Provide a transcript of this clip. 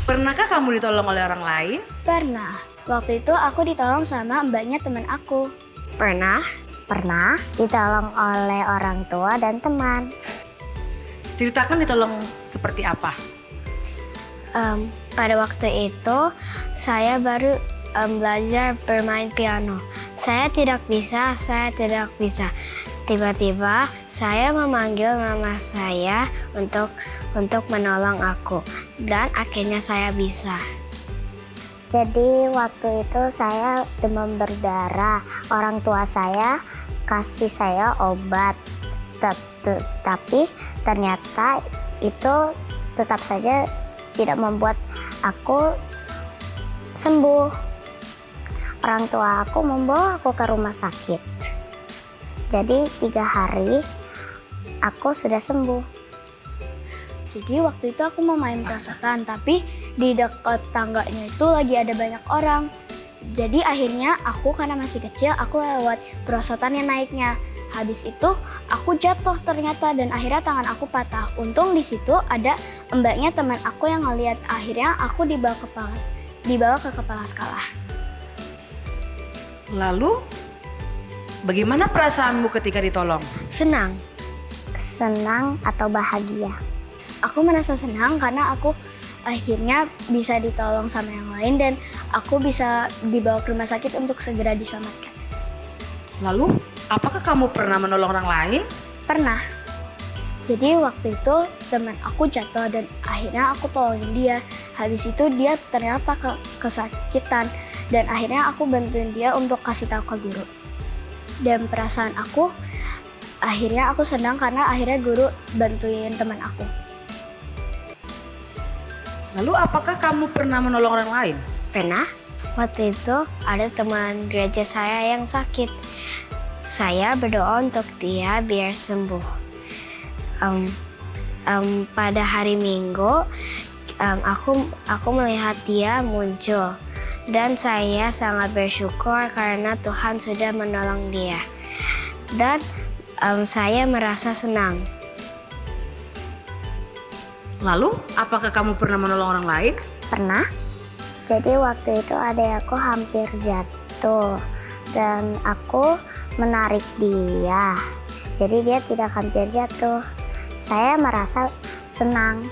Pernahkah kamu ditolong oleh orang lain? Pernah. Waktu itu aku ditolong sama mbaknya teman aku. Pernah ditolong oleh orang tua dan teman. Ceritakan ditolong seperti apa? Pada waktu itu saya baru belajar bermain piano. Saya tidak bisa. Tiba-tiba saya memanggil mama saya untuk menolong aku dan akhirnya saya bisa. Jadi waktu itu saya demam berdarah. Orang tua saya kasih saya obat. Tapi ternyata itu tetap saja tidak membuat aku sembuh. Orang tua aku membawa aku ke rumah sakit. Jadi 3 hari aku sudah sembuh. Jadi waktu itu aku mau main perosotan, tapi di dekat tangganya itu lagi ada banyak orang. Jadi akhirnya aku karena masih kecil, aku lewat perosotan yang naiknya. Habis itu aku jatuh ternyata dan akhirnya tangan aku patah. Untung di situ ada mbaknya teman aku yang ngeliat. Akhirnya aku dibawa ke kepala sekolah. Lalu, bagaimana perasaanmu ketika ditolong? Senang atau bahagia? Aku merasa senang karena aku akhirnya bisa ditolong sama yang lain dan aku bisa dibawa ke rumah sakit untuk segera diselamatkan. Lalu, apakah kamu pernah menolong orang lain? Pernah. Jadi waktu itu teman aku jatuh dan akhirnya aku tolongin dia. Habis itu dia ternyata kesakitan dan akhirnya aku bantuin dia untuk kasih tahu ke guru. Dan perasaan aku, akhirnya aku senang karena akhirnya guru bantuin teman aku. Lalu, apakah kamu pernah menolong orang lain? Pernah. Waktu itu ada teman gereja saya yang sakit. Saya berdoa untuk dia biar sembuh. Pada hari Minggu, aku melihat dia muncul. Dan saya sangat bersyukur karena Tuhan sudah menolong dia. Dan saya merasa senang. Lalu, apakah kamu pernah menolong orang lain? Pernah. Jadi waktu itu adik aku hampir jatuh. Dan aku menarik dia. Jadi dia tidak hampir jatuh. Saya merasa senang.